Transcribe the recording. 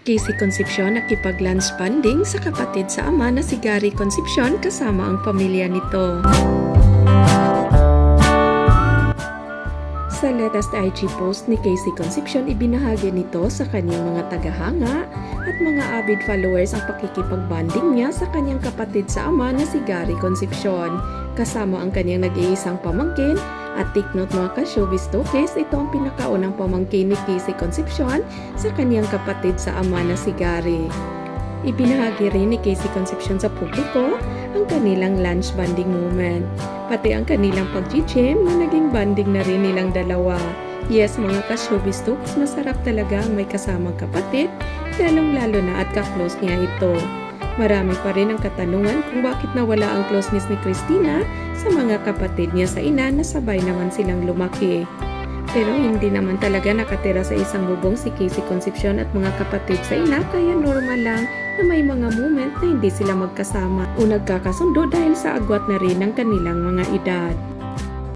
Casey Concepcion nakipag-lunch bonding sa kapatid sa ama na si Gary Concepcion kasama ang pamilya nito. Sa latest IG post ni Casey Concepcion, ibinahagi nito sa kanyang mga tagahanga at mga avid followers ang pakikipag-bonding niya sa kanyang kapatid sa ama na si Gary Concepcion. Kasama ang kanyang nag-iisang pamangkin at take note mga ka-showbiz tokes, ito ang pinakaunang pamangkin ni Casey Concepcion sa kanyang kapatid sa ama na si Gary. Ibinahagi rin ni Casey Concepcion sa publiko ang kanilang lunch bonding moment, pati ang kanilang pag-gym na naging bonding na rin nilang dalawa. Yes mga ka-showbiz tokes, masarap talaga ang may kasamang kapatid, lalong-lalo na at ka-close niya ito. Marami pa rin ang katanungan kung bakit nawala ang closeness ni Christina sa mga kapatid niya sa ina na sabay naman silang lumaki. Pero hindi naman talaga nakatira sa isang bubong si Casey Concepcion at mga kapatid sa ina, kaya normal lang na may mga moment na hindi sila magkasama o nagkakasundo dahil sa agwat na rin ng kanilang mga edad.